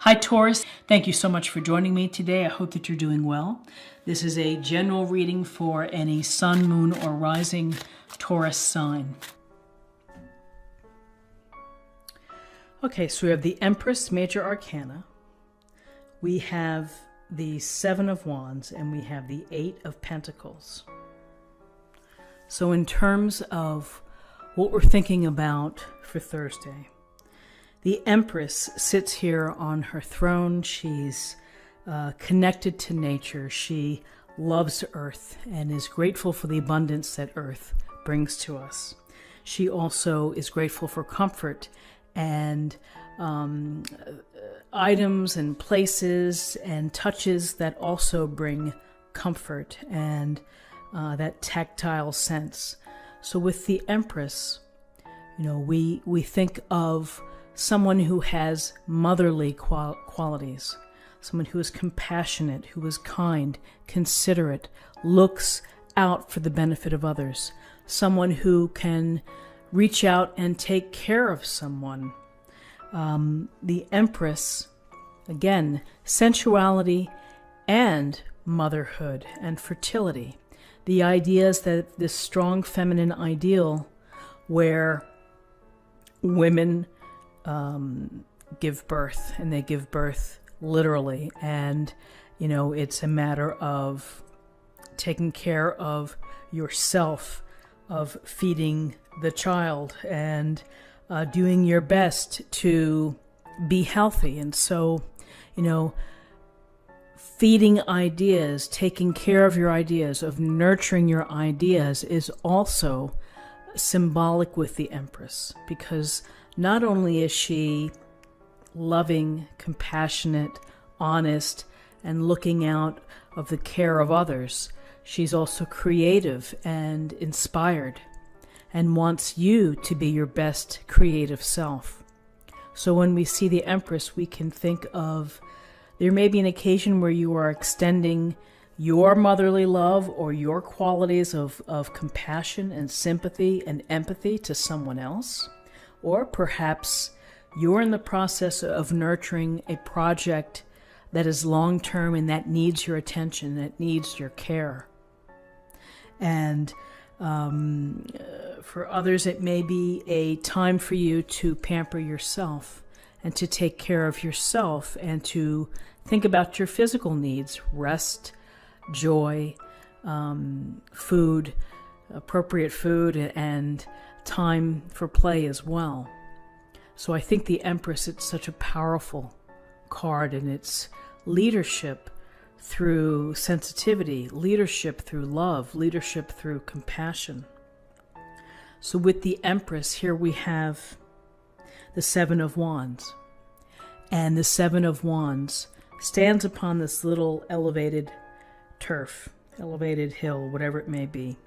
Hi Taurus, thank you so much for joining me today. I hope that you're doing well. This is a general reading for any sun, moon, or rising Taurus sign. Okay, so we have the Empress Major Arcana. We have the Seven of Wands, and we have the Eight of Pentacles. So in terms of what we're thinking about for Thursday, the Empress sits here on her throne. She's connected to nature. She loves Earth and is grateful for the abundance that Earth brings to us. She also is grateful for comfort and items and places and touches that also bring comfort and that tactile sense. So with the Empress, we think of someone who has motherly qualities, someone who is compassionate, who is kind, considerate, looks out for the benefit of others, someone who can reach out and take care of someone. The Empress, again, sensuality and motherhood and fertility. The idea is that this strong feminine ideal where women give birth, and they give birth literally, and it's a matter of taking care of yourself, of feeding the child, and doing your best to be healthy. And so feeding ideas, taking care of your ideas, of nurturing your ideas is also symbolic with the Empress, because not only is she loving, compassionate, honest, and looking out of the care of others, she's also creative and inspired and wants you to be your best creative self. So when we see the Empress, we can think of, there may be an occasion where you are extending your motherly love or your qualities of compassion and sympathy and empathy to someone else. Or perhaps you're in the process of nurturing a project that is long-term and that needs your attention, that needs your care. And for others, it may be a time for you to pamper yourself and to take care of yourself and to think about your physical needs, rest, joy, food, appropriate food, and time for play as well. So I think the Empress, it's such a powerful card, and it's leadership through sensitivity, leadership through love, leadership through compassion. So with the Empress, here we have the Seven of Wands. And the Seven of Wands stands upon this little elevated turf, elevated hill, whatever it may be,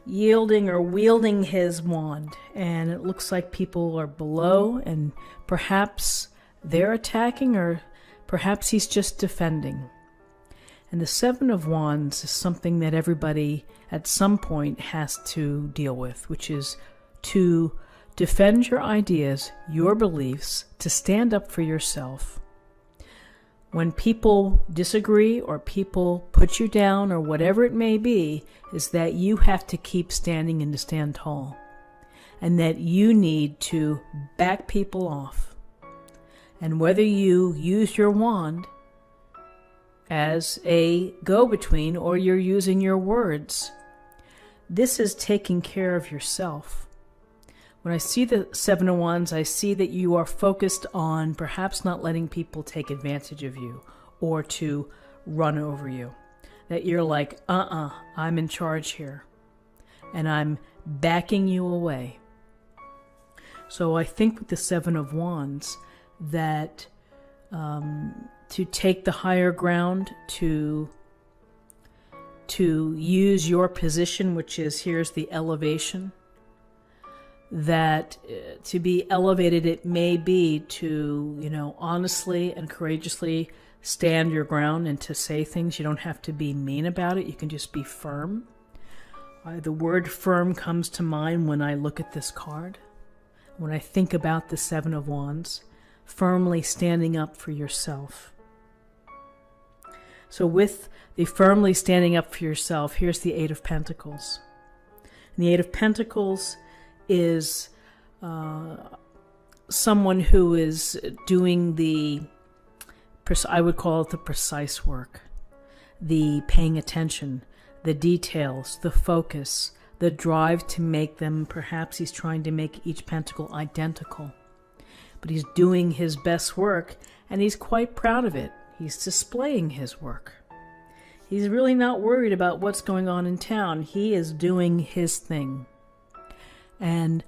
yielding or wielding his wand, and it looks like people are below, and perhaps they're attacking, or perhaps he's just defending. And the Seven of Wands is something that everybody at some point has to deal with, which is to defend your ideas, your beliefs, to stand up for yourself. When people disagree or people put you down or whatever it may be, is that you have to keep standing and to stand tall. And that you need to back people off. And whether you use your wand as a go-between or you're using your words, this is taking care of yourself. When I see the Seven of Wands, I see that you are focused on perhaps not letting people take advantage of you or to run over you. That you're like, I'm in charge here, and I'm backing you away. So I think with the Seven of Wands that to take the higher ground, to use your position, which is, here's the elevation, that to be elevated, it may be to, honestly and courageously stand your ground and to say things. You don't have to be mean about it. You can just be firm. The word firm comes to mind when I look at this card. When I think about the Seven of Wands, firmly standing up for yourself. So with the firmly standing up for yourself, here's the Eight of Pentacles. And the Eight of Pentacles is someone who is doing the, I would call it the precise work, the paying attention, the details, the focus, the drive to make them, perhaps he's trying to make each pentacle identical. But he's doing his best work, and he's quite proud of it. He's displaying his work. He's really not worried about what's going on in town. He is doing his thing. And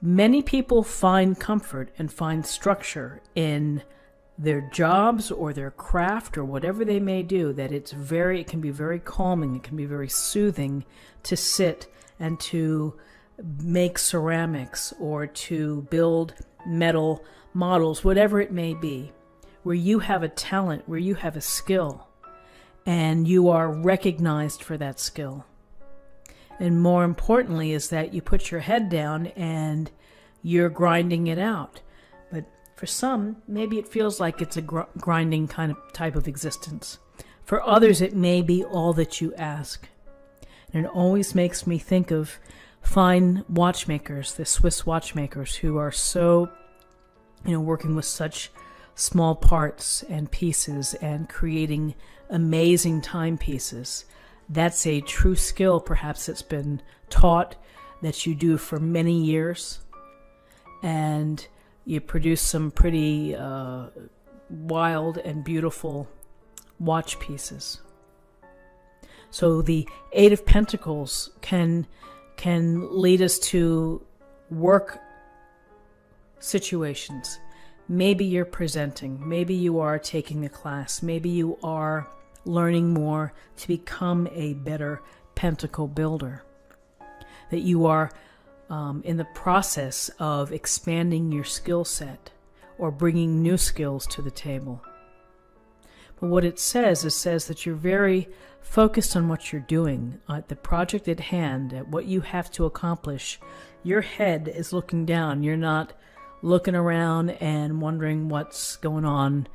many people find comfort and find structure in their jobs or their craft or whatever they may do, that it can be very calming, it can be very soothing to sit and to make ceramics or to build metal models, whatever it may be, where you have a talent, where you have a skill, and you are recognized for that skill. And more importantly is that you put your head down and you're grinding it out. But for some, maybe it feels like it's a grinding type of existence. For others, it may be all that you ask. And it always makes me think of fine watchmakers, the Swiss watchmakers, who are so, working with such small parts and pieces and creating amazing timepieces. That's a true skill, perhaps it's been taught, that you do for many years, and you produce some pretty wild and beautiful watch pieces. So the Eight of Pentacles can lead us to work situations. Maybe you're presenting, maybe you are taking a class, maybe you are learning more to become a better pentacle builder, that you are in the process of expanding your skill set or bringing new skills to the table. But what it says that you're very focused on what you're doing, at the project at hand, at what you have to accomplish. Your head is looking down. You're not looking around and wondering what's going on,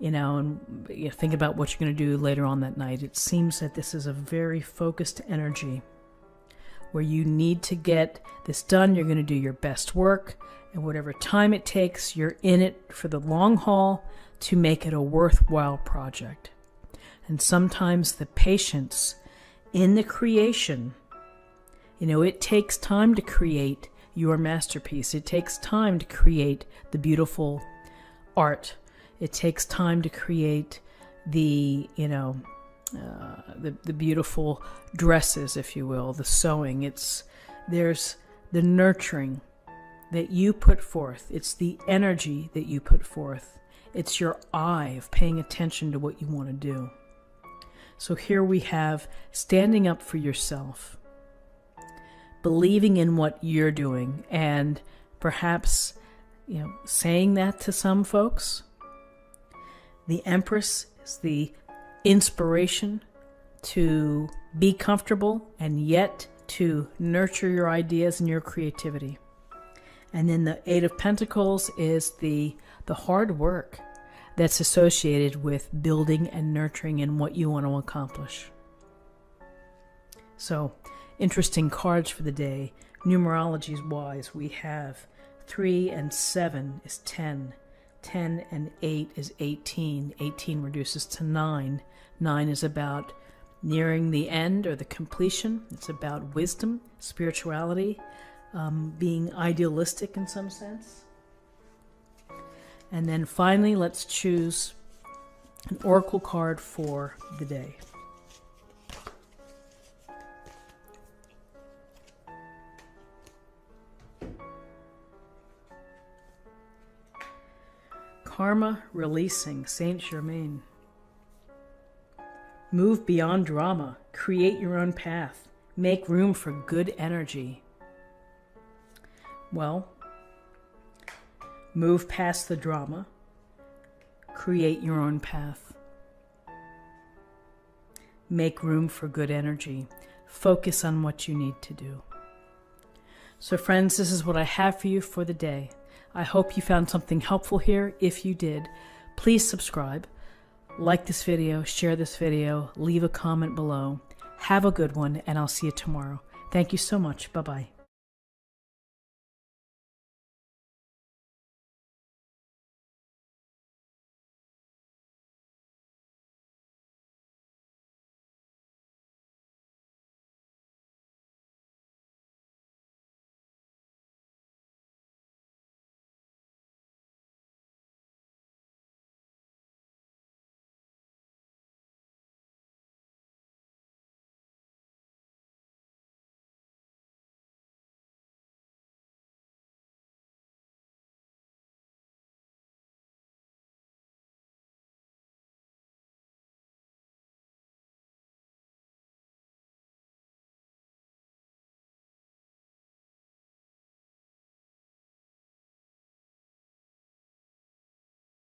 and think about what you're going to do later on that night. It seems that this is a very focused energy where you need to get this done. You're going to do your best work, and whatever time it takes, you're in it for the long haul to make it a worthwhile project. And sometimes the patience in the creation, it takes time to create your masterpiece. It takes time to create the beautiful art. It takes time to create the beautiful dresses, if you will, the sewing. There's the nurturing that you put forth. It's the energy that you put forth. It's your eye of paying attention to what you want to do. So here we have standing up for yourself, believing in what you're doing, and perhaps, saying that to some folks. The Empress is the inspiration to be comfortable and yet to nurture your ideas and your creativity. And then the Eight of Pentacles is the hard work that's associated with building and nurturing in what you want to accomplish. So, interesting cards for the day. Numerology wise, we have 3 and 7 is 10. 10 and 8 is 18. 18 reduces to 9. 9 is about nearing the end or the completion. It's about wisdom, spirituality, being idealistic in some sense. And then finally, let's choose an oracle card for the day. Karma releasing, Saint Germain. Move beyond drama. Create your own path. Make room for good energy. Well, move past the drama. Create your own path. Make room for good energy. Focus on what you need to do. So friends, this is what I have for you for the day. I hope you found something helpful here. If you did, please subscribe, like this video, share this video, leave a comment below. Have a good one, and I'll see you tomorrow. Thank you so much. Bye-bye.